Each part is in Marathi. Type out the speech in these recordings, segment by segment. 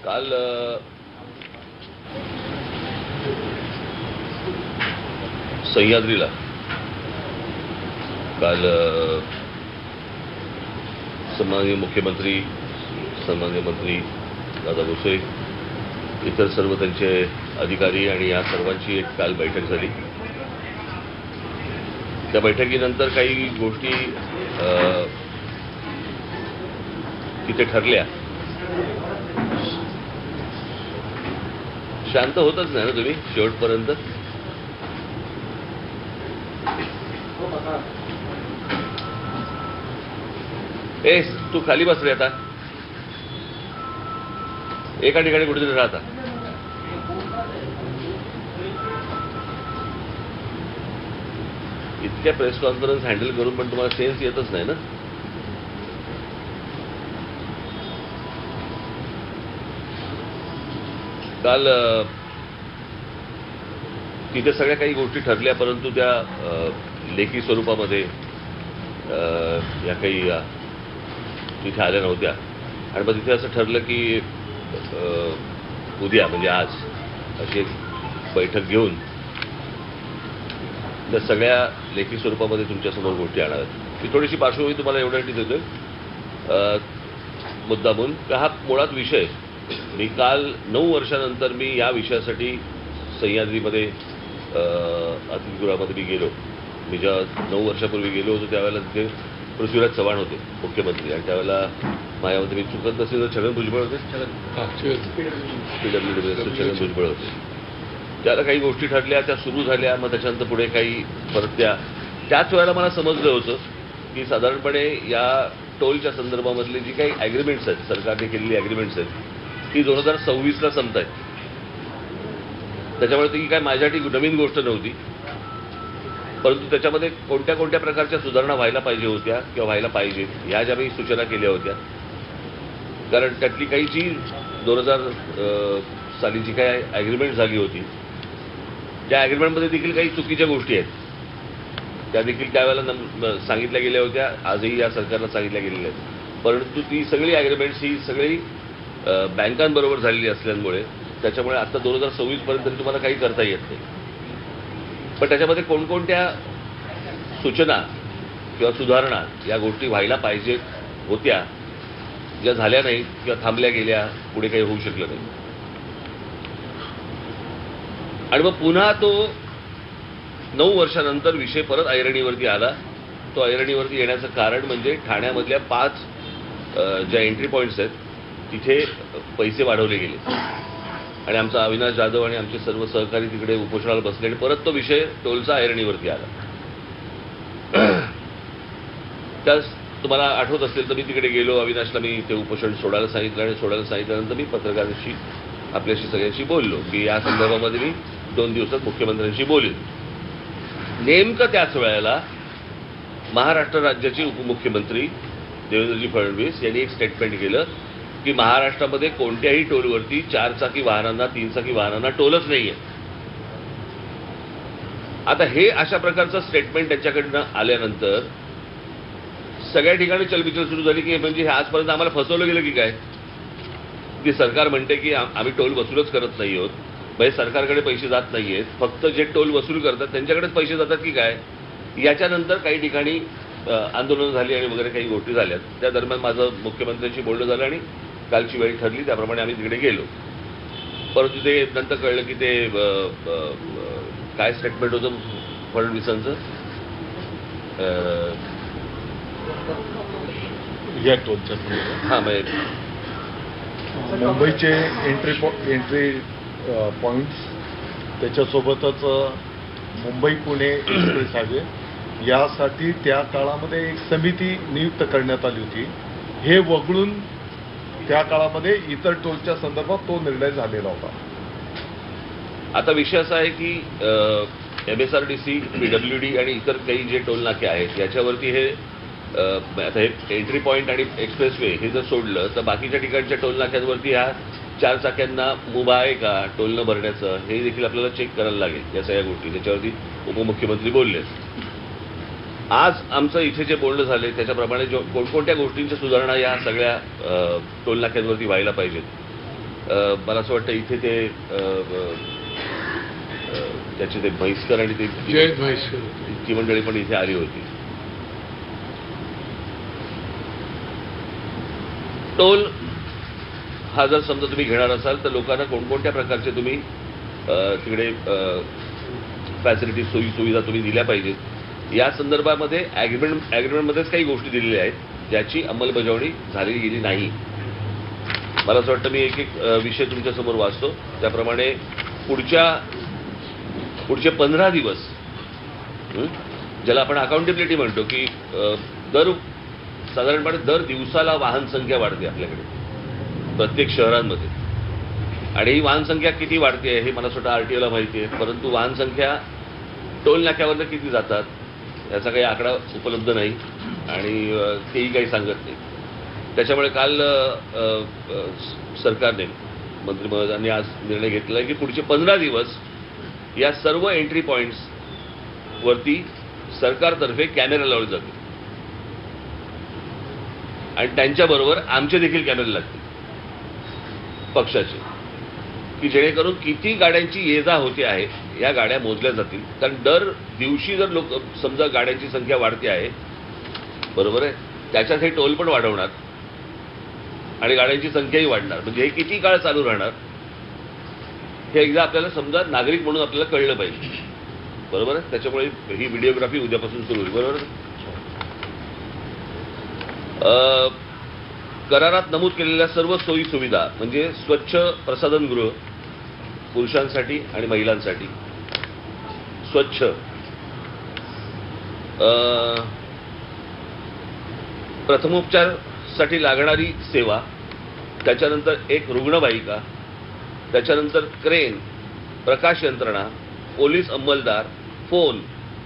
काल सह्याद्रीला काल सन्माननीय मुख्यमंत्री, सन्माननीय मंत्री दादा भुसे, इतर सर्व त्यांचे अधिकारी आणि या सर्वांची एक काल बैठक झाली. त्या बैठकीनंतर काही गोष्टी तिथे ठरल्या. शांत होतच नाही ना तुम्ही शेवटपर्यंत. तू खाली बस रे. आता एका ठिकाणी कुठेतरी राहता. इतक्या प्रेस कॉन्फरन्स हँडल करून पण तुम्हाला सेन्स येतच नाही ना. काल तिथे सगळ्या काही गोष्टी ठरल्या, परंतु त्या लेखी स्वरूपामध्ये या काही तिथे आल्या नव्हत्या. आणि मग तिथे असं ठरलं की उद्या म्हणजे आज अशी एक बैठक घेऊन त्या सगळ्या लेखी स्वरूपामध्ये तुमच्यासमोर गोष्टी आणणार आहेत. मी थोडीशी पार्श्वभूमी तुम्हाला एवढ्यासाठी देतोय मुद्दामून का हा मुळात विषय. मी काल 9 वर्षानंतर मी या विषयासाठी सह्याद्रीमध्ये अतिथीगृहामध्ये मी गेलो. मी जेव्हा 9 वर्षापूर्वी गेलो होतो त्यावेळेला तिथे पृथ्वीराज चव्हाण होते मुख्यमंत्री, आणि त्यावेळेला माझ्यामध्ये मी चुकत नसेल तर छगन भुजबळ होते. PWD छगन भुजबळ होते. त्याला काही गोष्टी ठरल्या, त्या सुरू झाल्या. मग त्याच्यानंतर पुढे काही परत त्याच वेळेला मला समजलं होतं की साधारणपणे या टोलच्या संदर्भामधली जी काही ॲग्रीमेंट्स आहेत, सरकारने केलेली ॲग्रीमेंट्स आहेत, ती 2026ला संपत आहेत. त्याच्यामुळे ती काय माझ्यासाठी नवीन गोष्ट नव्हती, परंतु त्याच्यामध्ये कोणत्या कोणत्या प्रकारच्या सुधारणा व्हायला पाहिजे होत्या किंवा व्हायला पाहिजेत ह्या ज्या मी सूचना केल्या होत्या. कारण त्यातली काही जी 2000 साली जी काय ॲग्रीमेंट झाली होती त्या ॲग्रीमेंटमध्ये देखील काही चुकीच्या गोष्टी आहेत. त्या देखील त्यावेळेला सांगितल्या गेल्या होत्या, आजही या सरकारला सांगितल्या गेलेल्या आहेत. परंतु ती सगळी ॲग्रीमेंट्स ही सगळी बँकांबरोबर झालेली असल्यामुळे त्याच्यामुळे आता 2026पर्यंत तरी तुम्हाला काही करता येत नाही. पण त्याच्यामध्ये कोणकोणत्या सूचना किंवा सुधारणा या गोष्टी व्हायला पाहिजेत होत्या, ज्या झाल्या नाहीत किंवा थांबल्या गेल्या, पुढे काही होऊ शकलं नाही. आणि मग पुन्हा तो 9 वर्षानंतर विषय परत ऐरणीवरती आला. तो ऐरणीवरती येण्याचं कारण म्हणजे ठाण्यामधल्या 5 ज्या एंट्री पॉईंट्स आहेत तिथे पैसे वाढवले गेले आणि आमचा अविनाश जाधव आणि आमचे सर्व सहकारी तिकडे उपोषणाला बसले आणि परत तो विषय टोलचा ऐरणीवरती आला. त्यास तुम्हाला आठवत असेल तर मी तिकडे गेलो. अविनाशला मी ते उपोषण सोडायला सांगितलं आणि सोडायला सांगितल्यानंतर मी पत्रकारांशी आपल्याशी सगळ्यांशी बोललो की या संदर्भामध्ये मी 2 दिवसात मुख्यमंत्र्यांशी बोलेन. नेमकं त्याच वेळेला महाराष्ट्र राज्याचे उपमुख्यमंत्री देवेंद्रजी फडणवीस यांनी एक स्टेटमेंट केलं की महाराष्ट्रामध्ये कोणत्याही टोलवरती 4 चाकी वाहनांना 3 चाकी वाहनांना टोलच नाहीये. आता हे अशा प्रकारचं स्टेटमेंट त्यांच्याकडनं आल्यानंतर सगळ्या ठिकाणी चलबिचल सुरू झाली की म्हणजे हे आजपर्यंत आम्हाला फसवलं गेलं की काय. की सरकार म्हणते की आम्ही टोल वसूलच करत नाही आहोत, म्हणजे सरकारकडे पैसे जात नाही आहेत, फक्त जे टोल वसूल करतात त्यांच्याकडेच पैसे जातात की काय. याच्यानंतर काही ठिकाणी आंदोलनं झाली आणि वगैरे काही गोष्टी झाल्यात. त्या दरम्यान माझं मुख्यमंत्र्यांशी बोलणं झालं आणि कालची वेळ ठरली त्याप्रमाणे आम्ही तिकडे गेलो. परंतु ते नंतर कळलं की ते काय स्टेटमेंट होतं फडणवीसांचं, या टोलच्या हां म्हणजे मुंबईचे एंट्री पॉईंट्स, त्याच्यासोबतच मुंबई पुणे एक्सप्रेस हायवे यासाठी त्या काळामध्ये एक समिती नियुक्त करण्यात आली होती. हे वगळून त्या काळामध्ये इतर टोलच्या संदर्भात तो निर्णय झालेला होता. आता विषय असा आहे की MSRTC, PWD आणि इतर काही जे टोल नाके आहेत याच्यावरती हे आता हे एंट्री पॉईंट आणि एक्सप्रेसवे हे जर सोडलं तर बाकीच्या ठिकाणच्या टोल नाक्यांवरती ह्या 4 चाक्यांना मुभा आहे का टोल न भरण्याचं हे देखील आपल्याला चेक करायला लागेल. या सगळ्या गोष्टी त्याच्यावरती उपमुख्यमंत्री बोलले. आज आमचं इथे जे बोलणं झाले त्याच्याप्रमाणे कोणकोणत्या गोष्टींच्या सुधारणा या सगळ्या टोल नाक्यांवरती व्हायला पाहिजेत मला असं वाटतं इथे ते त्याचे ते म्हैसकर आणि ते जय म्हैसकर ती मंडळी पण इथे आली होती. टोल हा जर समजा तुम्ही घेणार असाल तर लोकांना कोणकोणत्या प्रकारचे तुम्ही तिकडे फॅसिलिटी सोयी सुविधा तुम्ही दिल्या पाहिजेत या संदर्भामध्ये ॲग्रीमेंटमध्येच काही गोष्टी दिलेल्या आहेत ज्याची अंमलबजावणी झालेली गेली नाही. मला असं वाटतं मी एक एक विषय तुमच्यासमोर वाचतो. त्याप्रमाणे पुढचे 15 दिवस ज्याला आपण अकाउंटेबिलिटी म्हणतो की साधारणपणे दर दिवसाला वाहन संख्या वाढते आपल्याकडे प्रत्येक शहरांमध्ये. आणि ही वाहन संख्या किती वाढते हे मला स्वतः RTOला माहिती आहे, परंतु वाहन संख्या टोल नाक्यावरनं किती जातात याचा काही आकडा उपलब्ध नाही आणि तेही काही सांगत नाही. त्याच्यामुळे काल सरकारने मंत्री महोदयांनी आज निर्णय घेतला आहे की पुढचे 15 दिवस या सर्व एंट्री पॉईंट्स वरती सरकारतर्फे कॅमेरा लावले जातील आणि त्यांच्याबरोबर आमचे देखील कॅमेरे लागतील पक्षाचे, की जेणेकरून किती गाड्यांची ये जा होते आहे या गाड्या मोजल्या जातील. कारण दर दिवशी जर लोक समजा गाड्यांची संख्या वाढते आहे बरोबर आहे त्याच्यात हे टोल पण वाढवणार आणि गाड्यांची संख्याही वाढणार. म्हणजे हे किती काळ चालू राहणार हे एकदा आपल्याला समजा नागरिक म्हणून आपल्याला कळलं पाहिजे बरोबर आहे. त्याच्यामुळे ही व्हिडिओग्राफी उद्यापासून सुरू होईल बरोबर. करारात नमूद केलेल्या सर्व सोयी सुविधा म्हणजे स्वच्छ प्रसाधनगृह पुरुषांसाठी आणि महिलांसाठी, स्वच्छ प्रथमोपचारासाठी लागणारी सेवा, त्याच्यानंतर एक रुग्णवाहिका, त्याच्यानंतर क्रेन, प्रकाश यंत्रणा, पोलीस अंमलदार, फोन,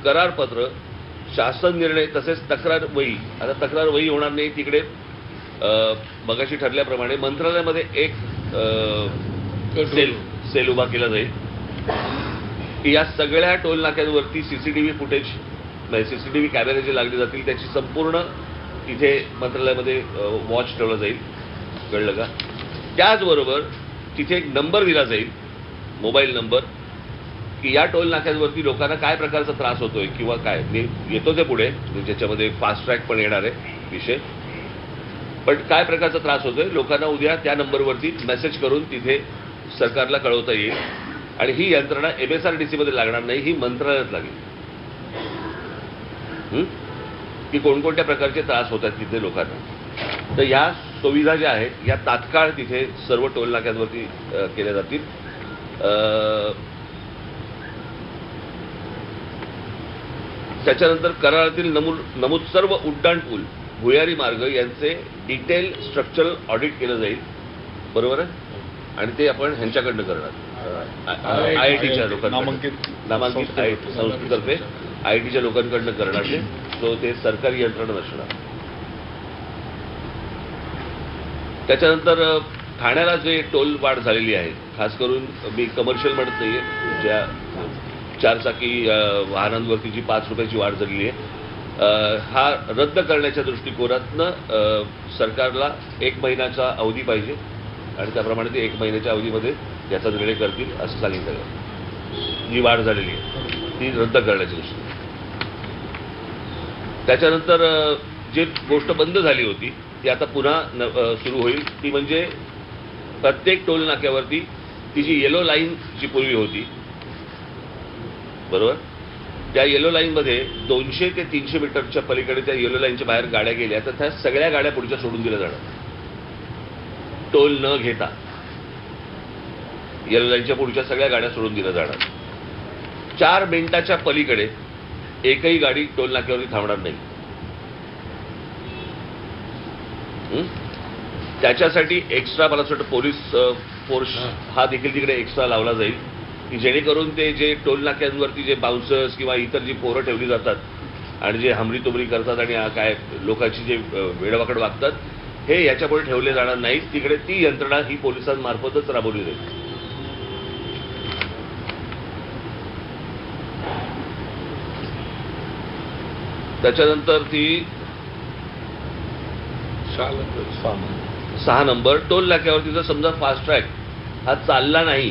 करारपत्र, शासन निर्णय तसेच तक्रार वही. आता तक्रार वही होणार नाही तिकडे मगाशी ठरल्याप्रमाणे मंत्रालयामध्ये एक सेल उभा केला जाईल की या सगळ्या टोल नाक्यांवरती CCTV फुटेज म्हणजे CCTV कॅमेरे जे लागले जातील त्याची संपूर्ण इथे मंत्रालयामध्ये वॉच ठेवला जाईल कळलं का. त्याचबरोबर तिथे एक नंबर दिला जाईल मोबाईल नंबर की या टोल नाक्यांवरती लोकांना काय प्रकारचा त्रास होतोय किंवा काय. मी येतो ते पुढे ज्याच्यामध्ये फास्ट ट्रॅक पण येणार आहे विषय, पण काय प्रकारचा त्रास होतोय लोकांना उद्या त्या नंबरवरती मेसेज करून तिथे सरकारला कळवता येईल. आणि ही यंत्रणा MSRTC मध्ये लागणार नाही, ही मंत्रालयात लागेल की कोणकोणत्या प्रकारचे त्रास होतात तिथे लोकांना. तर ह्या सुविधा ज्या आहेत या तात्काळ तिथे सर्व टोल नाक्यांवरती केल्या जातील. त्याच्यानंतर करारातील नमूद सर्व उड्डाण पूल, भुयारी मार्ग यांचे डिटेल स्ट्रक्चरल ऑडिट केलं जाईल बरोबर आहे. आणि ते आपण ह्यांच्याकडनं करणार IITच्या लोकांना नामांकित संस्थेतर्फे IITच्या लोकांकडनं करणार ते. सो ते सरकारी यंत्रणा नसणार. त्याच्यानंतर ठाण्याला जे टोल वाढ झालेली आहे खास करून मी कमर्शियल म्हणत नाहीये, ज्या 4 चाकी वाहनांवरती जी 5 रुपयाची वाढ झालेली आहे हा रद्द करण्याच्या दृष्टिकोनातनं सरकारला 1 महिन्याचा अवधी पाहिजे आणि त्याप्रमाणे ते 1 महिन्याच्या अवधीमध्ये याचा निर्णय करतील असं सांगितलं. जी वाढ झालेली आहे ती रद्द करण्याची दृष्टी. त्याच्यानंतर जी गोष्ट बंद झाली होती ती आता पुन्हा सुरू होईल. ती म्हणजे प्रत्येक टोल नाक्यावरती ती जी येलो लाईन जी पूर्वी होती बरोबर, त्या येलो लाईनमध्ये 200 ते 300 मीटरच्या पलीकडे त्या येलो लाईनच्या बाहेर गाड्या गेल्या तर त्या सगळ्या गाड्या पुढच्या सोडून दिल्या जाणार टोल न घेता. येलो लाईनच्या पुढच्या सगळ्या गाड्या सोडून दिल्या जाणार. 4 मिनिटाच्या पलीकडे एकही गाडी टोल नाक्यावरती थांबणार नाही. त्याच्यासाठी एक्स्ट्रा मला असं वाटतं पोलीस फोर्स हा देखील तिकडे एक्स्ट्रा लावला जाईल की जेणेकरून ते जे टोल नाक्यांवरती जे बाउन्सर्स किंवा इतर जी पोरं ठेवली जातात आणि जे हमरी तुमरी करतात आणि काय लोकांची जे वेडवाकड वागतात हे याच्यापुढे ठेवले जाणार नाहीत. तिकडे ती यंत्रणा ही पोलिसांमार्फतच राबवली जाईल. त्याच्यानंतर ती 6 नंबर टोल नाक्यावरती जर समजा फास्ट ट्रॅक हा चालला नाही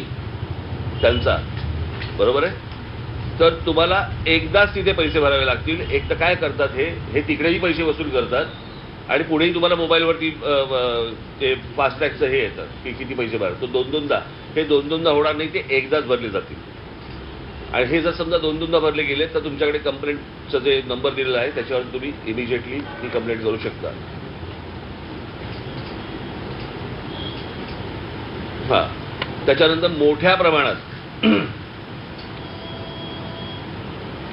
त्यांचा, बरोबर आहे, तर तुम्हाला एकदाच तिथे पैसे भरावे लागतील. एक तर काय करतात हे तिकडेही पैसे वसूल करतात आणि पुढेही तुम्हाला मोबाईलवरती ते फास्टॅगचं हे येतं की किती पैसे भरा. तो दोनदा हे दोनदा होणार नाही, ते एकदाच भरले जातील. आणि हे जर समजा दोनदा भरले गेले तर तुमच्याकडे कंप्लेंटचं जे नंबर दिलेला आहे त्याच्यावर तुम्ही इमिजिएटली ही कंप्लेंट करू शकता. हां, त्याच्यानंतर मोठ्या प्रमाणात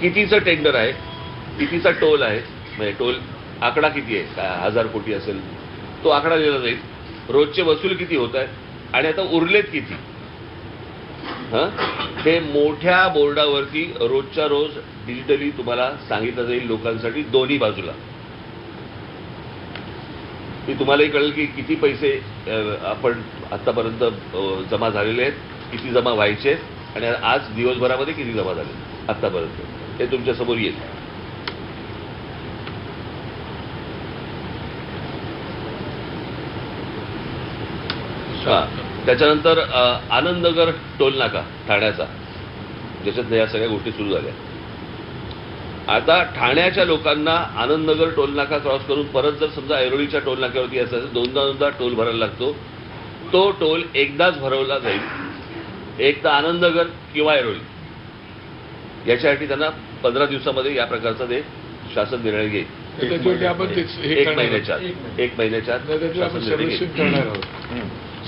कितीचं टेंडर आहे, कितीचा टोल आहे, म्हणजे टोल आकडा किती आहे, काय 1000 कोटी असेल तो आकडा दिला जाईल. रोजचे वसूल किती होत आहे आणि आता उरलेत किती, हे मोठ्या बोर्डावरती रोजच्या रोज डिजिटली तुम्हाला सांगितलं जाईल लोकांसाठी, दोन्ही बाजूला. की तुम्हालाही कळेल की किती पैसे आपण आतापर्यंत जमा झालेले आहेत, किती जमा व्हायचे आहेत आणि आज दिवसभरामध्ये किती जमा झाले आतापर्यंत, हे तुमच्या समोर येईल. त्याच्यानंतर आनंदनगर टोल नाका ठाण्याचा, ज्याच्यात या सगळ्या गोष्टी सुरू झाल्या. आता ठाण्याच्या लोकांना आनंदनगर टोल नाका क्रॉस करून परत जर समजा ऐरोलीच्या टोल नाक्यावरती असायचं, दोनदा टोल भरायला लागतो. तो टोल एकदाच भरवला जाईल, एक तर आनंदनगर किंवा ऐरोली. याच्यासाठी त्यांना 15 दिवसामध्ये या प्रकारचा ते शासन निर्णय घेईल. एक महिन्याच्या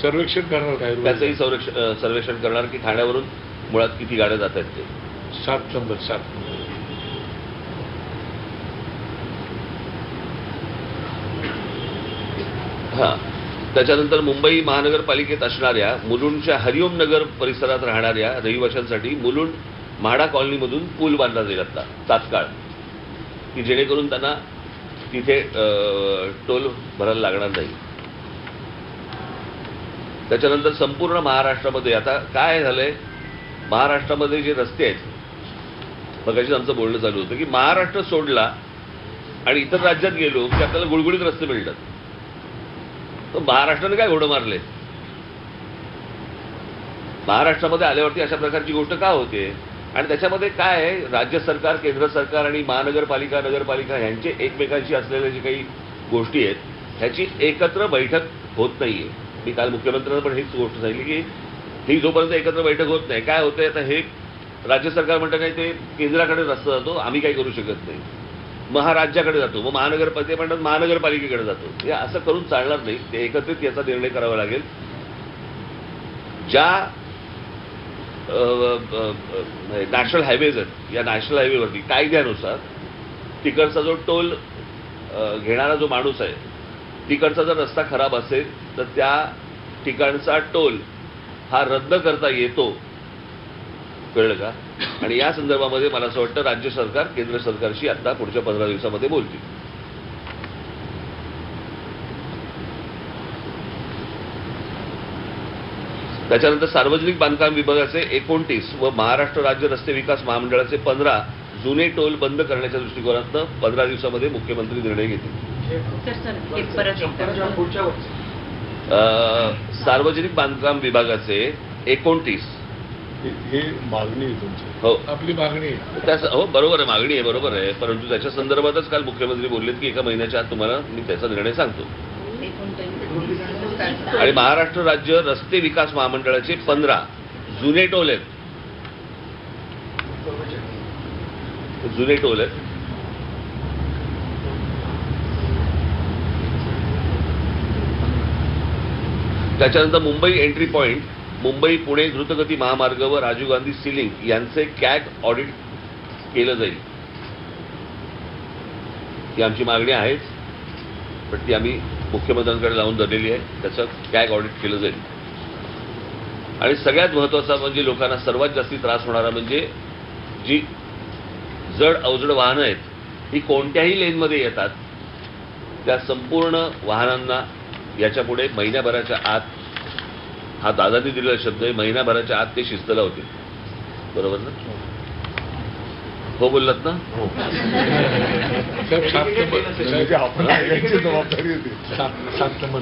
सर्वेक्षण करणार काय, त्याचंही सर्वेक्षण करणार की ठाण्यावरून मुळात किती गाड्या जात आहेत ते. 7 नंबर. हां, त्याच्यानंतर मुंबई महानगरपालिकेत असणाऱ्या मुलुंडच्या हरिओम नगर परिसरात राहणाऱ्या रहिवाशांसाठी मुलुंड म्हाडा कॉलनीमधून पूल बांधला जाईल आता तात्काळ, की जेणेकरून त्यांना तिथे टोल भरायला लागणार नाही. त्याच्यानंतर संपूर्ण महाराष्ट्रामध्ये आता काय झालंय, महाराष्ट्रामध्ये जे रस्ते आहेत, मगाशीच आमचं बोलणं चालू होतं की महाराष्ट्र सोडला आणि इतर राज्यात गेलो की आपल्याला गुळगुळीत रस्ते मिळतात. तर महाराष्ट्राने काय घोडं मारले, महाराष्ट्रामध्ये आल्यावरती अशा प्रकारची गोष्ट का होते. आणि त्याच्यामध्ये काय आहे, राज्य सरकार, केंद्र सरकार आणि महानगरपालिका, नगरपालिका ह्यांचे एकमेकांशी असलेल्या जे काही गोष्टी आहेत ह्याची एकत्र बैठक होत नाहीये. मी काल मुख्यमंत्र्यांना पण हीच गोष्ट सांगितली की ही जोपर्यंत एकत्र बैठक होत नाही, काय होतंय, आता हे राज्य सरकार म्हणतं नाही, ते केंद्राकडे रस्ता जातो, आम्ही काही करू शकत नाही, मग हा राज्याकडे जातो, मग महानगरपालिका म्हणतात महानगरपालिकेकडे जातो. हे असं करून चालणार नाही, ते एकत्रित याचा निर्णय करावा लागेल. ज्या नॅशनल हायवेज आहेत, या नॅशनल हायवेवरती कायद्यानुसार तिकडचा जो टोल घेणारा जो माणूस आहे, तिकडचा जर रस्ता खराब असेल तर त्या ठिकाणचा टोल हा रद्द करता येतो, कळलं का. आणि या संदर्भामध्ये मला असं वाटतं राज्य सरकार केंद्र सरकारशी आता पुढच्या 15 दिवसामध्ये बोलतील. त्याच्यानंतर सार्वजनिक बांधकाम विभागाचे 29 व महाराष्ट्र राज्य रस्ते विकास महामंडळाचे 15 जुने टोल बंद करण्याच्या दृष्टिकोनातून 15 दिवसामध्ये मुख्यमंत्री निर्णय घेतील. सार्वजनिक बांधकाम विभागाचे 29 हे मागणी आहे तुमची. हो, आपली मागणी आहे. हो, बरोबर आहे, मागणी आहे, बरोबर आहे. परंतु त्याच्या संदर्भातच काल मुख्यमंत्री बोललेत की 1 महिन्याच्या आत तुम्हाला मी त्याचा निर्णय सांगतो. आणि महाराष्ट्र राज्य रस्ते विकास महामंडळाचे 15 जुने टोल आहेत, जुने टोल आहेत. त्याच्यानंतर मुंबई एंट्री पॉइंट, मुंबई पुणे द्रुतगती महामार्ग व राजीव गांधी सिलिंग यांचे कॅग ऑडिट केलं जाईल. ही आमची मागणी आहेच, पण ती आम्ही मुख्यमंत्र्यांकडे लावून धरलेली आहे. त्याचं कॅग ऑडिट केलं जाईल. आणि सगळ्यात महत्त्वाचा म्हणजे लोकांना सर्वात जास्ती त्रास होणारा म्हणजे जी जड अवजड वाहनं आहेत, ही कोणत्याही लेनमध्ये येतात, त्या संपूर्ण वाहनांना याच्यापुढे महिन्याभराच्या आत, हा दादांनी दिलेला शब्द आहे, महिन्याभराच्या आत ते शिस्तीला होतील. बरोबर ना? हो बोललात ना? आपण यांची जबाबदारी होती. 7 नंबर.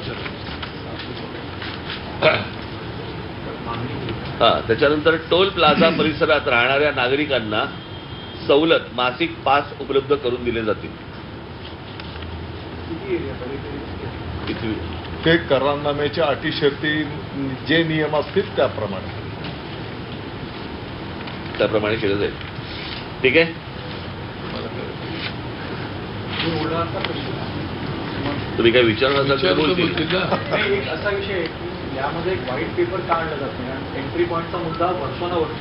त्याच्यानंतर टोल प्लाझा परिसरात राहणाऱ्या नागरिकांना सवलत मासिक पास उपलब्ध करून दिले जातील. किती? ते करारनाम्याच्या अटी शर्ती जे नियम असतील त्याप्रमाणे केलं जाईल. ठीक आहे. तुम्ही काय विचारणार असाल तर बोलतील. नाही, एक असा विषय आहे की यामध्ये एक व्हाईट पेपर का आणला जात नाही आणि एंट्री पॉईंटचा मुद्दा वर्षानुवर्ष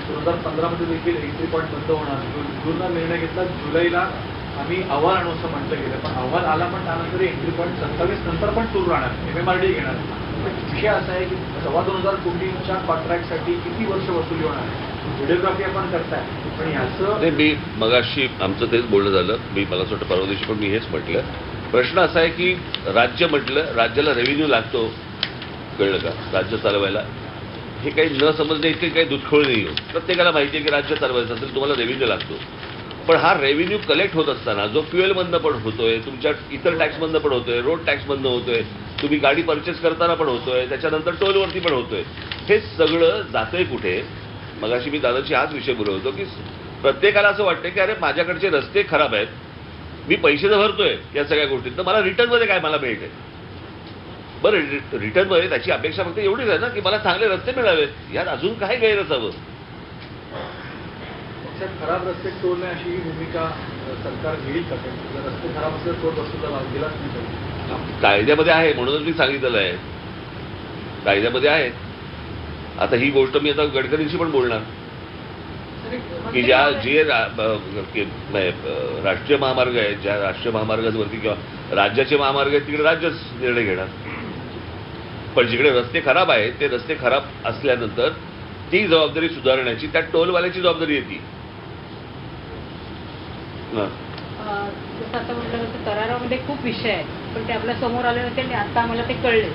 2015 मध्ये देखील एंट्री पॉईंट बंद होणार. जूनला निर्णय घेतला, जुलैला आम्ही अहवाल आणू असं म्हटलं गेलं, पण अहवाल आला पण त्यानंतर एंट्री पॉईंट 27 नंतर पण सुरू राहणार, MMRD घेणार. विषय असा आहे की 2,25,000 कोटींच्या कॉन्ट्रॅक्टसाठी किती वर्ष वसुली होणार आहे. व्हिडिओग्राफी आपण करताय, पण याचं मी मगाशी आमचं तेच बोलणं झालं. मला असं वाटतं परवा दिवशी पण मी हेच म्हटलं. प्रश्न असा आहे की राज्य म्हटलं, राज्याला रेव्हेन्यू लागतो, कळलं का, राज्य चालवायला. हे काही न समजणे इतके काही दुधखोळ नाही हो. प्रत्येकाला माहिती आहे की राज्य चालवायचं असेल तुम्हाला रेव्हेन्यू लागतो. पण हा रेव्हेन्यू कलेक्ट होत असताना जो फ्युएलमधनं पण होतोय, तुमच्या इतर टॅक्समधनं पण होतोय, रोड टॅक्समधनं होतोय, तुम्ही गाडी परचेस करताना पण होतोय, त्याच्यानंतर टोलवरती पण होतोय, हे सगळं जातंय कुठे. मगाशी मी दादाची हाच विषय बोलत होतो की प्रत्येकाला असं वाटतं की अरे माझ्याकडचे रस्ते खराब आहेत, मी पैसे तर भरतोय या सगळ्या गोष्टीत, तर मला रिटर्नमध्ये काय मला मिळतंय. बरं, रिटर्नमध्ये त्याची अपेक्षा फक्त एवढीच आहे ना की मला चांगले रस्ते मिळावेत. यात अजून काय गैर असावं. खराब रस्ते टोल नाही अशी भूमिका सरकार घेईल का? जर रस्ते खराब असले टोल वसूलला दिलाच नाही. कायद्यामध्ये आहे, म्हणूनच मी सांगितलेलं आहे, कायद्यामध्ये आहे. आता ही गोष्ट मी आता गडकरींशी पण बोलणार की जे राष्ट्रीय महामार्ग आहेत, ज्या राष्ट्रीय महामार्गावरती किंवा राज्याचे महामार्ग आहेत तिकडे राज्यच निर्णय घेणार. पण जिकडे रस्ते खराब आहेत ते रस्ते खराब असल्यानंतर ती जबाबदारी सुधारण्याची त्या टोलवाल्याची जबाबदारी येते. जसं आता म्हटलं तसं करारामध्ये खूप विषय आहेत, पण ते आपल्या समोर आले नव्हते आणि आता आम्हाला ते कळले.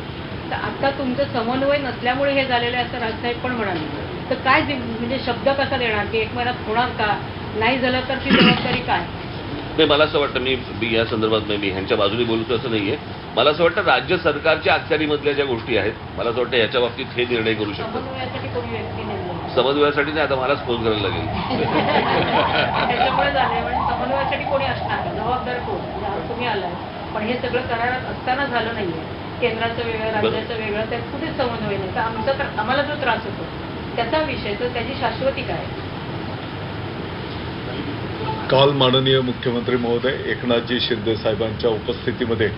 तर आता तुमचं समन्वय नसल्यामुळे हे झालेलं आहे असं राजसाहेब पण म्हणाले. तर काय म्हणजे शब्द कसा देणार की 1 महिन्यात होणार का, नाही झालं तर ती जबाबदारी काय? नाही, मला असं वाटतं, मी या संदर्भात मी ह्यांच्या बाजूने बोलतो असं नाहीये. मला असं वाटतं राज्य सरकारच्या अखत्यारीमधल्या ज्या गोष्टी आहेत, मला असं वाटतं याच्या बाबतीत हे निर्णय करू शकतात. समन्वयासाठी कोणी व्यक्ती नाही. समन्वयासाठी नाही, आता मलाच फोन करायला लागेल. त्याच्यामुळे झालंय, म्हणजे समन्वयासाठी कोणी असणार, जबाबदार कोण, म्हणजे तुम्ही आलाय, पण हे सगळं करारात असताना झालं नाहीये. केंद्राचं वेगळं, राज्याचं वेगळं, त्यात कुठेच समन्वय नाही. तर आम्हाला जो त्रास होतो त्याचा विषय, तर त्याची शाश्वती काय? काल माननीय मुख्यमंत्री महोदय एकनाथजी शिंदे साहेबांच्या उपस्थितीमध्ये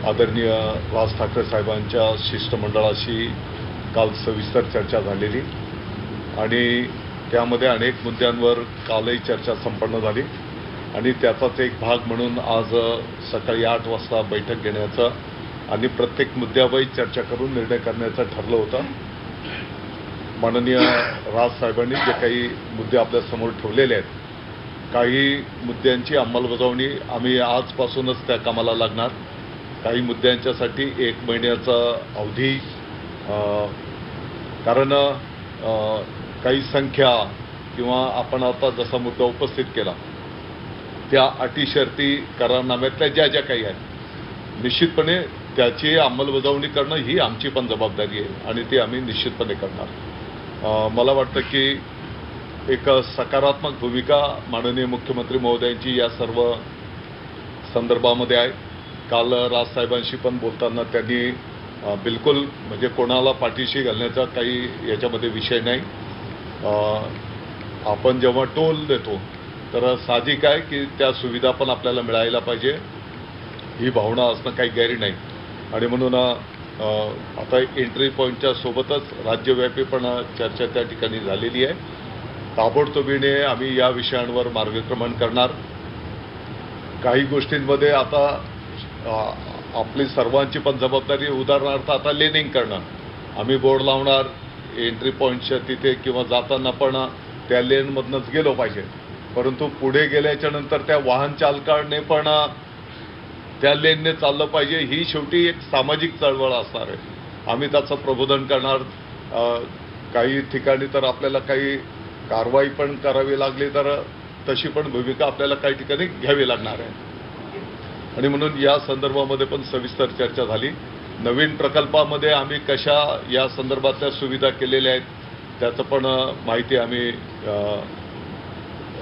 आदरणीय राज ठाकरे साहेबांच्या शिष्टमंडळाशी काल सविस्तर चर्चा झालेली आणि त्यामध्ये अनेक मुद्द्यांवर कालही चर्चा संपन्न झाली आणि त्याचाच एक भाग म्हणून आज सकाळी 8 वाजता बैठक घेण्याचं आणि प्रत्येक मुद्द्यावर चर्चा करून निर्णय करण्याचं ठरलं होतं. माननीय राज साहेबांनी जे काही मुद्दे आपल्यासमोर ठेवलेले आहेत, काही मुद्द्यांची अंमलबजावणी आम्ही आजपासूनच त्या कामाला लागणार. काही मुद्द्यांच्यासाठी 1 महिन्याचा अवधी, कारण काही संख्या किंवा आपण आता जसा मुद्दा उपस्थित केला त्या अटी शर्ती करारनाम्यातल्या ज्या ज्या काही आहेत, निश्चितपणे त्याची अंमलबजावणी करणं ही आमची पण जबाबदारी आहे आणि ती आम्ही निश्चितपणे करणार. मला वाटतं की एक सकारात्मक भूमिका माननीय मुख्यमंत्री महोदयांची या सर्व संदर्भामध्ये आहे. काल राजसाहेबांशी पण बोलताना त्यांनी बिलकुल म्हणजे कोणाला पाठीशी घालण्याचा काही याच्यामध्ये विषय नाही. आपण जेव्हा टोल देतो तर साहजिक आहे की त्या सुविधा पण आपल्याला मिळायला पाहिजे, ही भावना असणं काही गैर नाही. आणि म्हणून आता एंट्री पॉईंटच्या सोबतच राज्यव्यापी पण चर्चा त्या ठिकाणी झालेली आहे. ताबडतोबीने आम्ही या विषयांवर मार्गक्रमण करणार. काही गोष्टींमध्ये आता आपली सर्वांची पण जबाबदारी, उदाहरणार्थ आता लेनिंग करणं, आम्ही बोर्ड लावणार एंट्री पॉईंटच्या तिथे किंवा जाताना पण त्या लेनमधनंच गेलो पाहिजे, परंतु पुढे गेल्याच्या नंतर त्या वाहन चालकाने पण त्या लेनने चाललं पाहिजे. ही शेवटी एक सामाजिक चळवळ असणार आहे. आम्ही त्याचं प्रबोधन करणार. काही ठिकाणी तर आपल्याला काही कारवाई पण करावी लागली तर तशी पण भूमिका आपल्याला काही ठिकाणी घ्यावी लागणार आहे. आणि म्हणून या संदर्भामध्ये पण सविस्तर चर्चा झाली नवीन प्रकल्पामध्ये आम्ही कशा या संदर्भातल्या सुविधा केलेल्या आहेत त्याचं पण माहिती आम्ही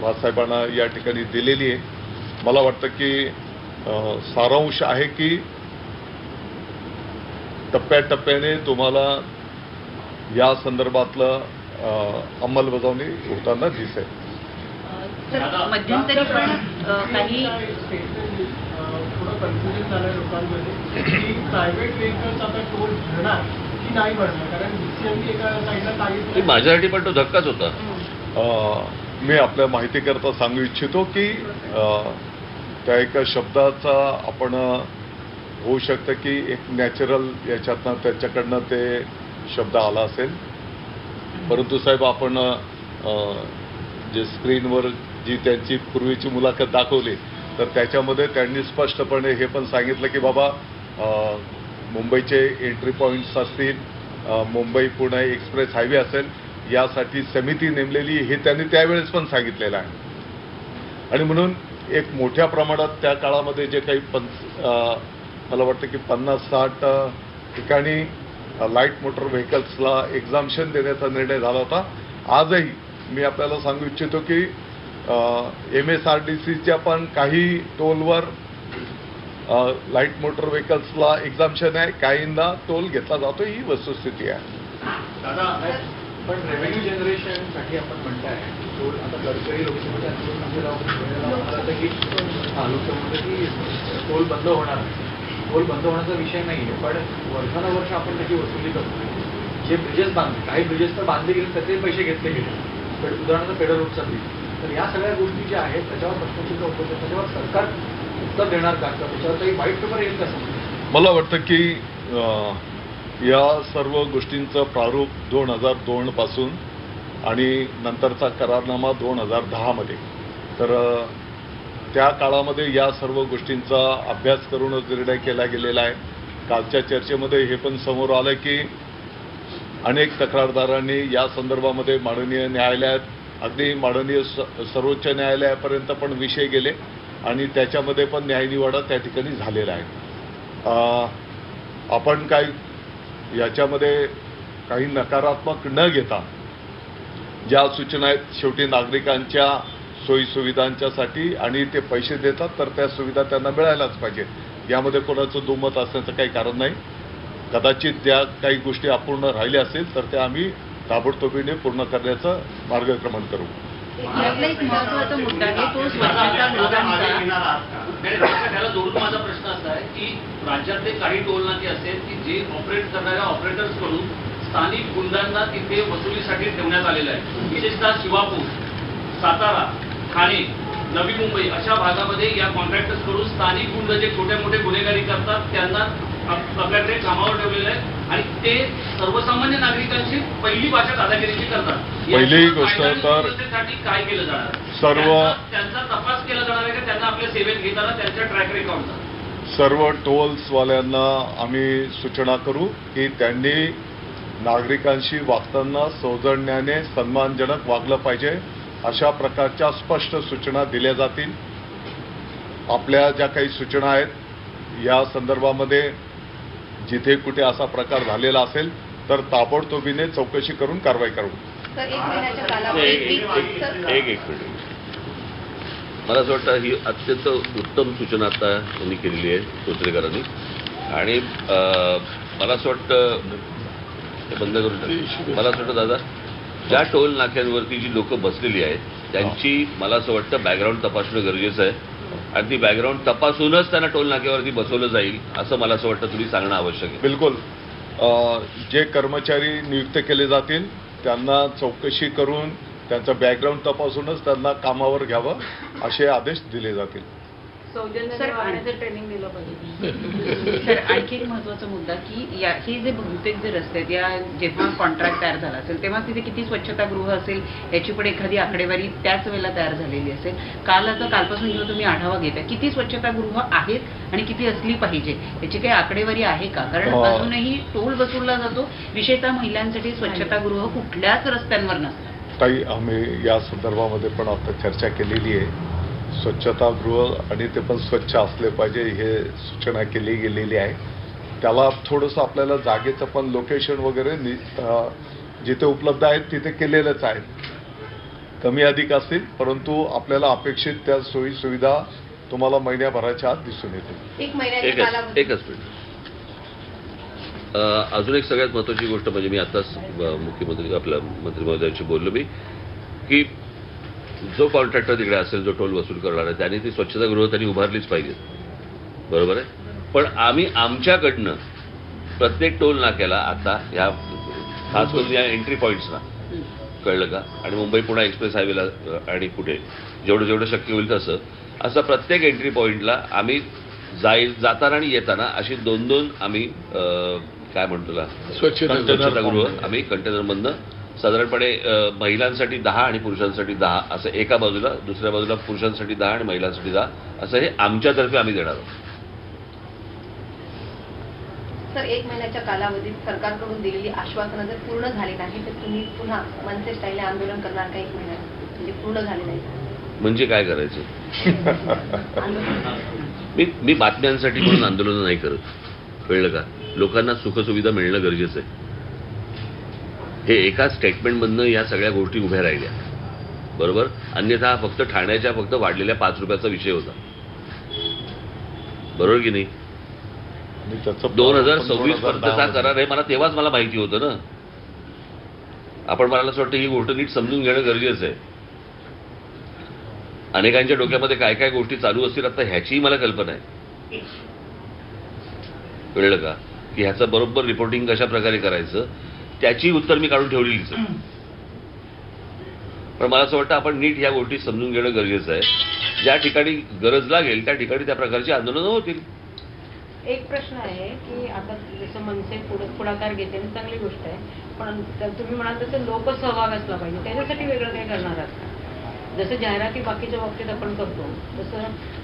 राजसाहेबांना या ठिकाणी दिलेली आहे. मला वाटतं की सारांश आहे की टप्प्याटप्प्याने तुम्हाला या संदर्भातलं अंमलबजावणी होताना दिसेल. सर मध्यंतरी पण काही थोडं कन्फ्युजन झालं लोकांमध्ये की प्रायव्हेट व्हेकल्स आता टोल भरणार की नाही भरणार, कारण बीसीएमडी एका साईडला काही माझ्यासाठी पण तो धक्काच होता. मी आपल्या माहितीकरता सांगू इच्छितो की त्या एका शब्दाचा आपण होऊ शकतं की एक नॅचरल याच्यातनं त्याच्याकडनं ते शब्द आला असेल, परंतु साहेब आपण जे स्क्रीनवर जी त्यांची पूर्वीची मुलाखत दाखवली तर त्याच्यामध्ये त्यांनी स्पष्टपणे हे पण सांगितलं की बाबा मुंबईचे एंट्री पॉईंट्स असतील, मुंबई पुणे एक्सप्रेस हायवे असेल, यासाठी समिती नेमलेली हे त्यांनी त्यावेळेस पण सांगितलेलं आहे. आणि म्हणून एक मोठ्या प्रमाणात त्या काळामध्ये जे काही मला वाटतं की 50-60 ठिकाणी लाईट मोटर व्हेकल्सला एक्झाम्शन देण्याचा निर्णय झाला होता. आजही मी आपल्याला सांगू इच्छितो की MSRTCच्या पण काही टोलवर लाईट मोटर व्हेकल्सला एक्झाम्शन आहे, काहींना टोल घेतला जातो, ही वस्तुस्थिती आहे. दादा पण रेव्हेन्यू जनरेशनसाठी आपण म्हणताय टोल आता गडकरी लोकसभेच्या लोकसभेमध्ये की टोल बंद होणार, टोल बंद होण्याचा विषय नाही आहे, पण वर्षानुवर्ष आपण त्याची वसुली करतो. जे ब्रिजेस बांधले, काही ब्रिजेस तर बांधले गेले त्याचे पैसे घेतले गेले, उदाहरणार्थ फेडरल रोड सर्व्हिस. तर या सगळ्या गोष्टी ज्या आहेत त्याच्यावर प्रश्नचिन्ह होतं, त्याच्यावर सरकार उत्तर देणार का, त्याच्यावर काही वाईट पेपर येईल का? मला वाटतं की या सर्व गोष्टींचं प्रारूप 2002 पासून आणि नंतरचा करारनामा 2010 मध्ये, तर त्या काळामध्ये या सर्व गोष्टींचा अभ्यास करूनच निर्णय केला गेलेला आहे. कालच्या चर्चेमध्ये हे पण समोर आलं की अनेक तक्रारदारांनी या संदर्भामध्ये माननीय न्यायालयात, अगदी माननीय सर्वोच्च न्यायालयापर्यंत पण विषय गेले आणि त्याच्यामध्ये पण न्यायनिवाडा त्या ठिकाणी झालेला आहे. आपण काही याच्यामध्ये काही नकारात्मक न घेता ज्या सूचना आहेत, शेवटी नागरिकांच्या सोयीसुविधांच्यासाठी आणि ते पैसे देतात तर त्या सुविधा त्यांना मिळायलाच पाहिजेत, यामध्ये कोणाचं दुमत असण्याचं काही कारण नाही. कदाचित ज्या काही गोष्टी अपूर्ण राहिल्या असेल तर त्या आम्ही ताबडतोबीने पूर्ण करण्याचं मार्गक्रमण करू. यातला एक महत्त्वाचा मुद्दा आहे तो स्वच्छता गृहांचा. त्याला जोडून माझा प्रश्न असा आहे की राज्यातले काही टोल नाके असेल की जे ऑपरेट करणाऱ्या ऑपरेटर्सकडून स्थानिक गुंडांना तिथे वसुलीसाठी ठेवण्यात आलेलं आहे. विशेषतः शिवापूर, सातारा, ठाणे, नवी मुंबई अशा भागामध्ये या कॉन्ट्रॅक्टर्सकडून स्थानिक गुंड जे छोटे मोठे गुन्हेगारी करतात त्यांना आपल्याकडे कामावर ठेवलेलं आहे आणि ते सर्वसामान्य नागरिकांची पहिली भाषा दादागिरीची करतात. पहिली गोष्ट तर काय केलं जाणार, सर्व त्यांचा तपास केला जाणार आहे का त्यांना आपल्या सेवेत घेताना त्यांच्या ट्रॅक रेकॉर्डचा? सर्व टोल्सवाल्यांना आम्ही सूचना करू की त्यांनी नागरिकांशी वागताना सौजन्याने सन्मानजनक वागलं पाहिजे, अशा प्रकारच्या स्पष्ट सूचना दिल्या जातील. आपल्या ज्या काही सूचना आहेत या संदर्भामध्ये जिथे कुठे असा प्रकार झालेला असेल तर ताबडतोबीने चौकशी करून कारवाई करू. एक मिनिट, मला असं वाटतं ही अत्यंत उत्तम सूचना आता त्यांनी केलेली आहे चोचरेकरांनी. आणि मला असं वाटतं ते बंद करून टाकू. मला असं वाटतं दादा, ज्या टोल नाक्यांवरती जी लोक बसलेली आहेत त्यांची मला असं वाटतं बॅकग्राऊंड तपासणं गरजेचं आहे आणि ती बॅकग्राऊंड तपासूनच त्यांना टोल नाक्यावरती बसवलं जाईल असं मला असं वाटतं तुम्ही सांगणं आवश्यक आहे. बिलकुल. जे कर्मचारी नियुक्त केले जातील त्यांना चौकशी करून त्यांचं बॅकग्राऊंड तपासूनच त्यांना कामावर घ्यावं असे आदेश दिले जातील. ट्रेनिंग दिलं पाहिजे. सर आणखी एक महत्त्वाचा मुद्दा की हे जे बहुतेक जे रस्ते आहेत या जेव्हा कॉन्ट्रॅक्ट तयार झाला असेल तेव्हा तिथे किती स्वच्छतागृह असेल याची पण एखादी आकडेवारी त्याच वेळेला तयार झालेली असेल. कालपासून जेव्हा तुम्ही आढावा घेता किती स्वच्छतागृह आहेत आणि किती असली पाहिजे याची काही आकडेवारी आहे का? कारण अजूनही टोल वसूलला जातो, विशेषतः महिलांसाठी स्वच्छतागृह कुठल्याच रस्त्यांवर नसतात. ताई, आम्ही या संदर्भामध्ये पण आता चर्चा केलेली आहे. स्वच्छतागृह आणि ते पण स्वच्छ असले पाहिजे हे सूचना केली गेलेली आहे. त्याला थोडंसं आपल्याला जागेचं पण लोकेशन वगैरे जिथे उपलब्ध आहेत तिथे केलेलंच आहे. कमी अधिक असतील, परंतु आपल्याला अपेक्षित त्या सोयी सुविधा तुम्हाला महिन्याभराच्या आत दिसून येतील. एक महिन्याच्या कालावधी एकच मिनिट. अजून एक सगळ्यात महत्त्वाची गोष्ट म्हणजे मी आताच मुख्यमंत्री आपल्या मंत्री महोदयांशी बोललो मी की जो कॉन्ट्रॅक्टर तिकडे असेल, जो टोल वसूल करणार आहे, त्यांनी ती स्वच्छतागृह त्यांनी उभारलीच पाहिजेत. बरोबर आहे. पण आम्ही आमच्याकडनं प्रत्येक टोल नाक्याला आता ह्या खास करून या एंट्री पॉईंट्सना, कळलं का, आणि मुंबई पुणे एक्सप्रेस हायवेला आणि कुठे जेवढं जेवढं शक्य होईल तसं असं प्रत्येक एंट्री पॉईंटला आम्ही जाताना आणि येताना अशी 2-2 आम्ही काय म्हणतो ना स्वच्छतागृह आम्ही कंटेनरमधनं साधारणपणे महिलांसाठी 10 आणि पुरुषांसाठी 10 असं एका बाजूला, दुसऱ्या बाजूला पुरुषांसाठी 10 आणि महिलांसाठी 10 असं हे आमच्यातर्फे आम्ही देणार आहोत. सर, 1 महिन्याच्या कालावधीत सरकारकडून दिलेली आश्वासनं जर पूर्ण झाली नाही तर तुम्ही पुन्हा मनसे स्टाईलने आंदोलन करणार का? 1 महिन्यात म्हणजे पूर्ण झाले नाही म्हणजे काय करायचं? मी बातम्यांसाठी म्हणून आंदोलन नाही करत, कळलं का. लोकांना सुखसुविधा मिळणं गरजेचं आहे. हे एका स्टेटमेंटमधनं या सगळ्या गोष्टी उभ्या राहिल्या, बरोबर. अन्यथा फक्त ठाण्याच्या फक्त वाढलेल्या 5 रुपयाचा विषय होता, बरोबर की नाही. 2026 पर्यंतचा करार आहे. मला तेव्हाच मला माहिती होतं ना. आपण मला असं वाटतं ही गोष्ट नीट समजून घेणं गरजेचं आहे. अनेकांच्या डोक्यामध्ये काय काय गोष्टी चालू असतील आता ह्याचीही मला कल्पना आहे, कळलं का, की ह्याचं बरोबर रिपोर्टिंग कशा प्रकारे करायचं त्याची उत्तर मी काढून ठेवलेलीच आहे. पण मला असं वाटतं आपण नीट ह्या गोष्टी समजून घेणं गरजेचं आहे. ज्या ठिकाणी गरज लागेल त्या ठिकाणी त्या प्रकारची आंदोलनं होतील. एक प्रश्न आहे की आता जसं मनसे पुढाकार घेते आणि चांगली गोष्ट आहे, पण तुम्ही म्हणाल तसं लोकसहभाग असला पाहिजे. त्याच्यासाठी वेगळं काय करणार आहात का? जसं जाहिराती बाकीच्या बाबतीत आपण करतो तसं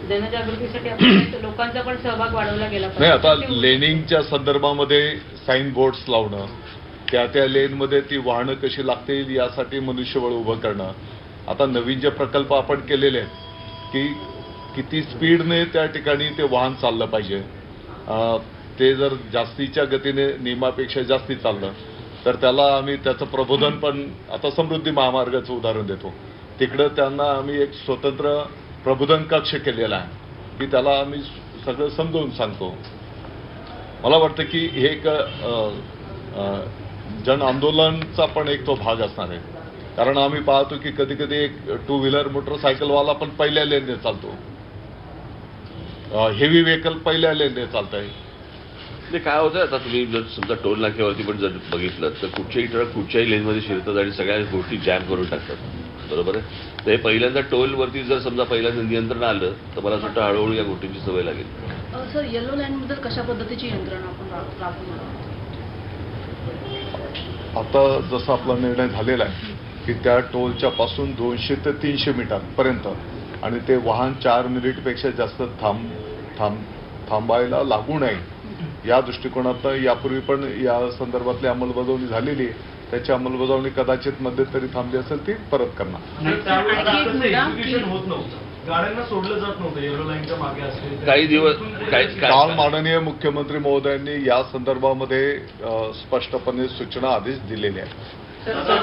जनजागृतीसाठी आपण लोकांचा पण सहभाग वाढवला गेला पाहिजे. नाही, आता लेनिंगच्या संदर्भामध्ये साईन बोर्ड्स लावणं, त्या लेनमध्ये ती वाहनं कशी लागतील यासाठी मनुष्यबळ उभं करणं. आता नवीन जे प्रकल्प आपण केलेले आहेत की किती स्पीडने त्या ठिकाणी ते वाहन चाललं पाहिजे, ते जर जास्तीच्या गतीने नियमापेक्षा जास्ती चाललं तर त्याला आम्ही त्याचं प्रबोधन पण, आता समृद्धी महामार्गाचं उदाहरण देतो, तिकडं त्यांना आम्ही एक स्वतंत्र प्रबोधन कक्ष केलेला आहे की त्याला आम्ही सगळं समजावून सांगतो. मला वाटतं की हे एक जन आंदोलनचा पण एक तो भाग असणार आहे. कारण आम्ही पाहतो की कधी कधी एक 2 व्हीलर मोटरसायकलवाला पण पहिल्या लेनने चालतो, हेवी व्हेकल पहिल्या लेनने चालत आहे. ते काय होतं, आता तुम्ही जर समजा टोल नाक्यावरती पण जर बघितलं तर कुठच्याही ट्रक कुठच्याही लेनमध्ये शिरतात आणि सगळ्या गोष्टी जॅम करून टाकतात, बरोबर आहे. तर हे पहिल्यांदा टोलवरती जर समजा पहिल्यांदा नियंत्रण आलं तर मला असं वाटतं हळूहळू या गोष्टींची सवय लागेल. सर, येलो लाईनबद्दल कशा पद्धतीची यंत्रणा आपण राबवणार? आता जसा आपला निर्णय झालेला आहे की त्या टोलच्या पासून 200 ते 300 मीटरपर्यंत आणि ते वाहन 4 मिनिटपेक्षा जास्त थांबायला लागू नये या दृष्टिकोनातनं यापूर्वी पण या संदर्भातली अंमलबजावणी झालेली आहे. त्याची अंमलबजावणी कदाचित मध्यंतरी थांबली असेल ती परत करणार. होत नव्हतं, गाड्यांना सोडलं जात नव्हतं येलो लाईनच्या मागे असले काही दिवस काल माननीय मुख्यमंत्री महोदयांनी या संदर्भामध्ये स्पष्टपणे सूचना आदेश दिलेल्या आहेत.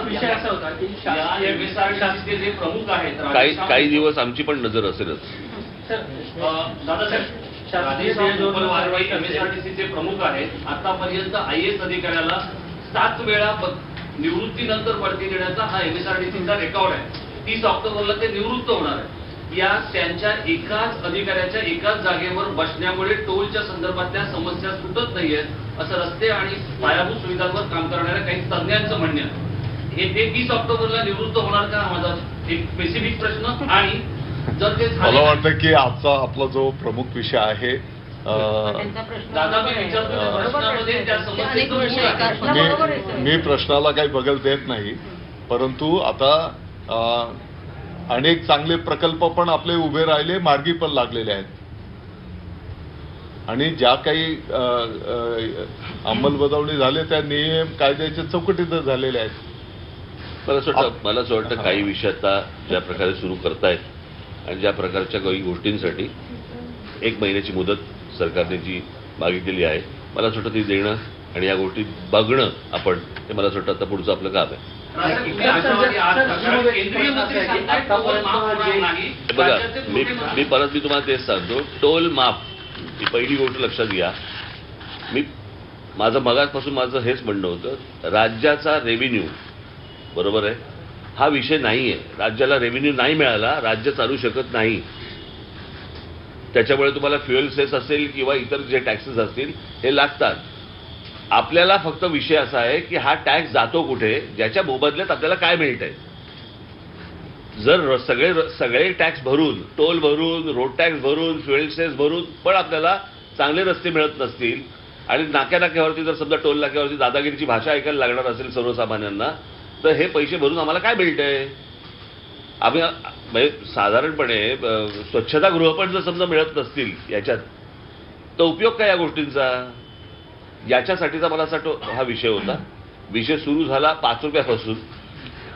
विषय असा होता की या MSRTC जे प्रमुख आहेत काही दिवस आमची पण नजर असेलच. दादासाहेब राधेश्याम उपलवारवाई MSRTCचे प्रमुख आहेत. आतापर्यंत IAS अधिकाऱ्याला 7 वेळा निवृत्तीनंतर बढती देण्याचा हा MSRTCचा रेकॉर्ड आहे. 30 ऑक्टोबरला ते निवृत्त होणार आहे. या त्यांच्या एकाच अधिकाऱ्याच्या एकाच जागेवर बसण्यामुळे टोलच्या संदर्भातल्या समस्या सुटत नाहीयेत असं रस्ते आणि पायाभूत सुविधांवर काम करणाऱ्या काही तज्ञांचं म्हणणं आहे. हे ते 30 ऑक्टोबरला निवृत्त होणार का, माझा एक स्पेसिफिक प्रश्न. आणि जर ते मला वाटतं की आजचा आपला जो प्रमुख विषय आहे, दादा मी विचारतो प्रश्नामध्ये त्या समस्येचं मी प्रश्नाला काही बगल देत नाही, परंतु आता अनेक चांगले प्रकल्प पण आपले उभे राहिले, मार्गी पण लागलेले आहेत आणि ज्या काही अंमलबजावणी झाले त्या नियम कायद्याच्या चौकटीतच झालेले आहेत. मला असं वाटतं काही विषय आता ज्या प्रकारे सुरू करतायत आणि ज्या प्रकारच्या काही गोष्टींसाठी 1 महिन्याची मुदत सरकारने जी मागितलेली आहे मला असं वाटतं ती देणं आणि या गोष्टी बघणं आपण हे मला असं वाटतं आता पुढचं आपलं काम आहे. तुम्ही आशावादी आहात का? कारण केंद्रीय मंत्री सांगतायत टोल माफ होणार नाही. हे बघा राज्याचे मी तोटे मी तुम्हाला तेच सांगतो, टोल माफ ही पहिली गोष्ट लक्षात घ्या. मगाचपासून माझं हेच म्हणणं होतं, राज्याचा रेव्हेन्यू बरोबर आहे हा विषय नाही आहे. राज्याला रेव्हेन्यू नाही मिळाला, राज्य चालू शकत नाही. त्याच्यामुळे तुम्हाला फ्युएल सेस असेल किंवा इतर जे टॅक्सेस असतील हे लागतात. आपल्याला फक्त विषय असा आहे की हा टॅक्स जातो कुठे, ज्याच्या मोबदल्यात आपल्याला काय मिळतंय. जर सगळे टॅक्स भरून, टोल भरून, रोड टॅक्स भरून, फ्युएल सेस भरून पण आपल्याला चांगले रस्ते मिळत नसतील आणि नाक्यावरती जर समजा टोल नाक्यावरती दादागिरीची भाषा ऐकायला लागणार असेल सर्वसामान्यांना, तर हे पैसे भरून आम्हाला काय मिळतंय. आम्ही म्हणजे साधारणपणे स्वच्छतागृह पण जर समजा मिळत नसतील याच्यात, तर उपयोग काय या गोष्टींचा. याच्यासाठीचा मला असा हा विषय होता. विषय सुरू झाला 5 रुपयापासून,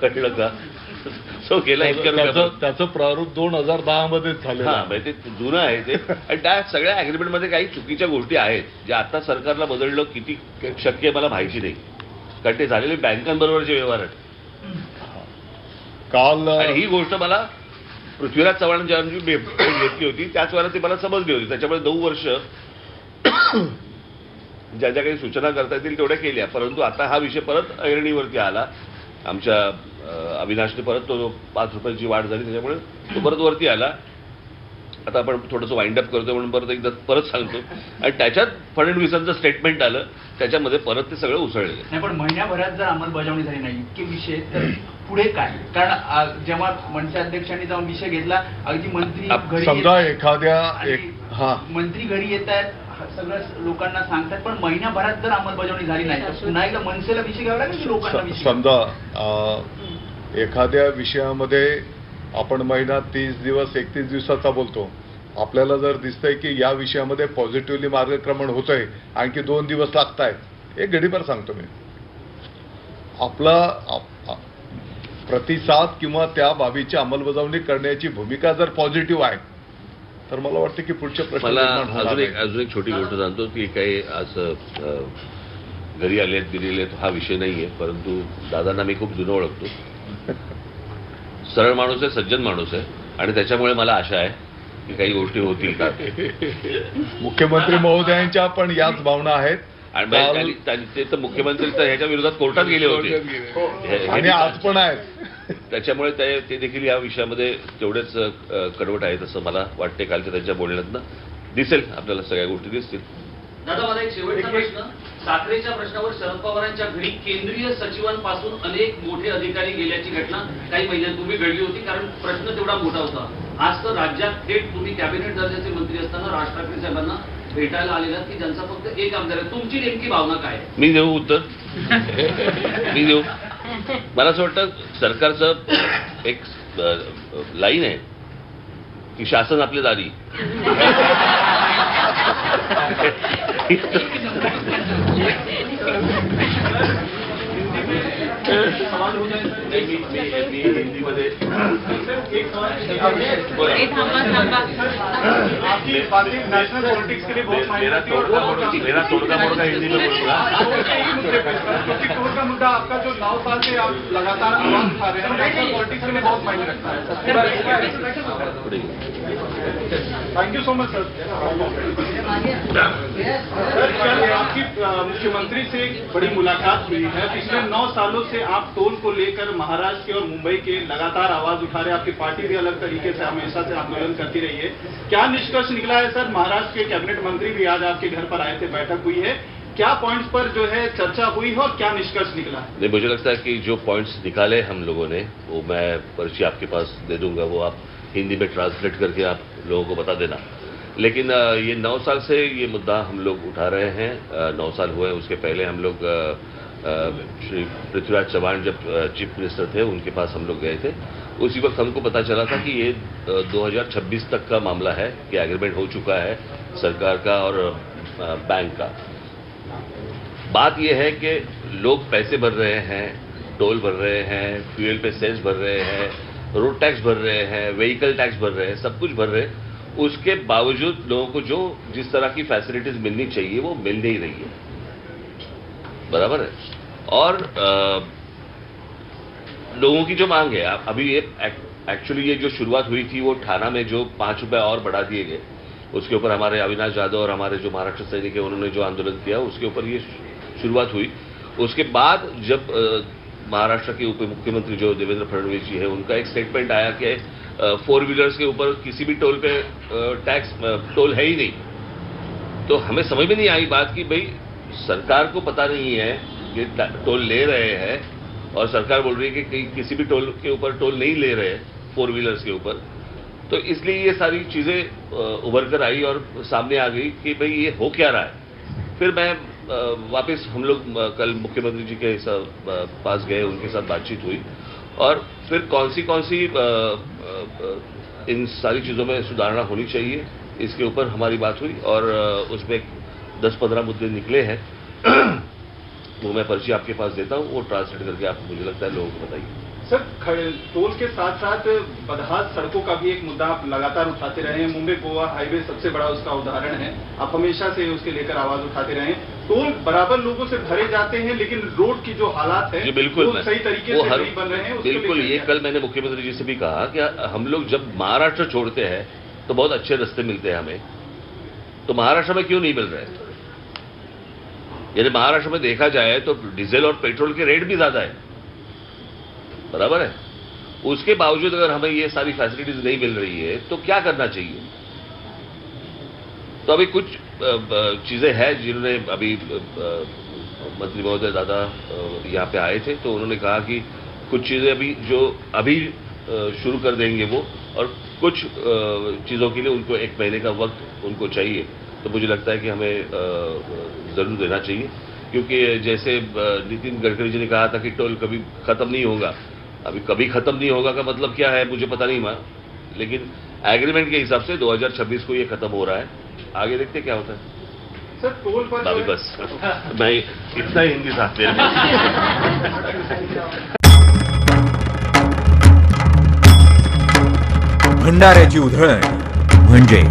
कळलं का. सो गेला इतक्या रुपयापासून त्याचं प्रारूप 2010 मध्येच झालं. हा म्हणजे ते जुनं आहे ते. आणि त्या सगळ्या अग्रीमेंटमध्ये काही चुकीच्या गोष्टी आहेत ज्या आता सरकारला बदलणं किती शक्य आहे मला माहिती नाही, कारण ते झालेले बँकांबरोबरचे व्यवहार आहेत. काल आणि ही गोष्ट मला पृथ्वीराज चव्हाण ज्या घेतली होती त्याच वेळेला ती मला समजली होती. त्याच्यामुळे 9 वर्ष ज्या ज्या काही सूचना करता येतील तेवढ्या केल्या. परंतु आता हा विषय परत ऐरणीवरती आला. आमच्या अविनाशने परत तो 5 रुपयाची वाढ झाली, त्याच्यामुळे तो परत वरती आला. आता आपण थोडंसं वाइंड अप करतोय म्हणून परत सांगतो. आणि त्याच्यात फडणवीसांचं स्टेटमेंट आलं, त्याच्यामध्ये परत ते सगळं उसळलं. नाही पण महिन्याभरात जर अंमलबजावणी झाली नाही इतके विषय, तर पुढे काय. कारण जेव्हा मनसे अध्यक्षांनी जाऊन विषय घेतला, अगदी मंत्री घरी समजा एखाद्या मंत्री घरी येत आहेत, सगळं लोकांना सांगतात, पण महिन्याभरात जर अंमलबजावणी झाली नाही तर पुन्हा एकदा मनसेला विषय घ्यावा लागेल की लोकांना विषय. समजा एखाद्या विषयामध्ये आपण महिना 30 दिवस 31 दिवसाचा बोलतो, आपल्याला जर दिसतंय की या विषयामध्ये पॉझिटिव्हली मार्गक्रमण होतंय, आणखी 2 दिवस लागतायत, एक घडीभर सांगतो मी, आपला प्रतिसाद किंवा त्या बाबीची अंमलबजावणी करण्याची भूमिका जर पॉझिटिव्ह आहे तर मला वाटतं की पुढच्या प्रश्न मला अजून एक छोटी गोष्ट सांगतो की काही असं घरी आलेत दिलेले हा विषय नाहीये, परंतु दादांना मी खूप जुनं ओळखतो. सरळ माणूस आहे, सज्जन माणूस आहे, आणि त्याच्यामुळे मला आशा आहे की काही गोष्टी होतील का. मुख्यमंत्री महोदयांच्या पण याच भावना आहेत. आणि ते तर मुख्यमंत्री तर ह्याच्या विरोधात कोर्टात गेले होते आणि आज पण आहेत. त्याच्यामुळे ते देखील या विषयामध्ये तेवढेच कडवट आहेत असं मला वाटते. कालच्या त्यांच्या बोलण्यातनं दिसेल, आपल्याला सगळ्या गोष्टी दिसतील. दादा मला एक शेवटचा प्रश्न. साखरेच्या प्रश्नावर शरद पवारांच्या घरी केंद्रीय सचिवांपासून अनेक मोठे अधिकारी गेल्याची घटना काही महिन्यांपूर्वी घडली होती, कारण प्रश्न तेवढा मोठा होता. आज तर राज्यात थेट तुम्ही कॅबिनेट दर्जाचे मंत्री असताना राज ठाकरे साहेबांना भेटायला आलेला की ज्यांचा फक्त एक आमदार आहे. तुमची नेमकी भावना काय. मी देऊ उत्तर. मी देऊ. मला असं वाटतं सरकारचं एक लाईन आहे की शासन आपल्या दारी. मी हिंदीमध्ये नेशनल पॉलिटिक्स के लिए बहुत मेरा तोड़का मोड़का हिंदी में बोलूंगा. टोल का मुद्दा आपका जो 9 साल से आप लगातार आवाज उठा रहे हैं, नेशनल पॉलिटिक्स के लिए बहुत मायने रखता है. Thank you so much sir. आपकी मुख्यमंत्री से बड़ी मुलाकात हुई है. पिछले 9 सालों से आप टोल को लेकर महाराष्ट्र के और मुंबई के लगातार आवाज उठा रहे हैं. आपकी पार्टी भी अलग तरीके से हमेशा से आंदोलन करती रही है. क्या निष्कर्ष निकला है सर. महाराष्ट्र के कैबिनेट मंत्री भी आज आपके घर पर आए थे, बैठक हुई है, क्या पॉइंट्स पर जो है चर्चा हुई है और क्या निष्कर्ष निकला है. नहीं, मुझे लगता है कि जो पॉइंट्स निकाले हम लोगों ने वो मैं पर्ची आपके पास दे दूंगा, वो आप हिंदी में ट्रांसलेट करके आप लोगों को बता देना. लेकिन ये 9 साल से ये मुद्दा हम लोग उठा रहे हैं. 9 साल हुए. उसके पहले हम लोग श्री पृथ्वीराज चव्हाण जब चीफ मिनिस्टर थे उनके पास हम लोग गए थे. उसी वक्त हमको पता चला था कि ये 2026 तक का मामला है कि एग्रीमेंट हो चुका है सरकार का और बैंक का. बात यह है कि लोग पैसे भर रहे हैं, टोल भर रहे हैं, फ्यूल पे सेस भर रहे हैं, रोड टैक्स भर रहे हैं, व्हीकल टैक्स भर रहे हैं, सब कुछ भर रहे हैं. उसके बावजूद लोगों को जो जिस तरह की फैसिलिटीज मिलनी चाहिए वो मिल नहीं रही है, बराबर है। और लोगों की जो मांग है, अभी ये एक्चुअली ये जो शुरुआत हुई थी वो थाना में जो 5 रुपए और बढ़ा दिए गए, उसके ऊपर हमारे अविनाश यादव और हमारे जो महाराष्ट्र सैनिक है उन्होंने जो आंदोलन किया उसके ऊपर ये शुरुआत हुई। उसके बाद जब महाराष्ट्र के उप मुख्यमंत्री जो देवेंद्र फडणवीस जी है उनका एक स्टेटमेंट आया कि 4 व्हीलर्स के ऊपर किसी भी टोल पे टोल है ही नहीं, तो हमें समझ में नहीं आई बात कि भाई सरकार को पता नहीं है कि टोल ले रहे हैं और सरकार बोल रही है कि किसी भी टोल के ऊपर टोल नहीं ले रहे 4 व्हीलर्स के ऊपर। तो इसलिए ये सारी चीजें उभर कर आई और सामने आ गई कि भाई ये हो क्या रहा है। फिर मैं वापस हम लोग कल मुख्यमंत्री जी के पास गए, उनके साथ बातचीत हुई और फिर कौन सी इन सारी चीज़ों में सुधारणा होनी चाहिए इसके ऊपर हमारी बात हुई और उसमें 10-15 मुद्दे निकले हैं। वो मैं पर्ची आपके पास देता हूँ, वो ट्रांसलेट करके आप मुझे लगता है लोगों को बताइए। सर, टोल के साथ साथ बदहाल सड़कों का भी एक मुद्दा आप लगातार उठाते रहे हैं। मुंबई गोवा हाईवे सबसे बड़ा उसका उदाहरण है। आप हमेशा से उसके लेकर आवाज उठाते रहे हैं। टोल बराबर लोगों से भरे जाते हैं लेकिन रोड की जो हालात है बिल्कुल वो सही तरीके से नहीं बन रहे हैं। बिल्कुल, ये कल मैंने मुख्यमंत्री जी से भी कहा कि हम लोग जब महाराष्ट्र छोड़ते हैं तो बहुत अच्छे रास्ते मिलते हैं हमें, तो महाराष्ट्र में क्यों नहीं मिल रहे? यदि महाराष्ट्र में देखा जाए तो डीजल और पेट्रोल के रेट भी ज्यादा है, बराबर है। उसके बावजूद अगर हमें ये सारी फैसिलिटीज नहीं मिल रही है तो क्या करना चाहिए? तो अभी कुछ चीजें हैं जिन्होंने अभी मंत्री महोदय दादा यहाँ पे आए थे तो उन्होंने कहा कि कुछ चीजें अभी शुरू कर देंगे वो, और कुछ चीजों के लिए उनको 1 महीने का वक्त उनको चाहिए। तो मुझे लगता है कि हमें जरूर देना चाहिए, क्योंकि जैसे नितिन गडकरी जी ने कहा था कि टोल कभी खत्म नहीं होगा। अभी कभी खत्म नहीं होगा का मतलब क्या है मुझे पता नहीं मां, लेकिन एग्रीमेंट के हिसाब से 2026 को ये खत्म हो रहा है। आगे देखते क्या होता है। सर, टोल पर अभी बस मैं इतना ही हिंदी साथ दे रहा भंडाऱ्याची उधळण म्हणजे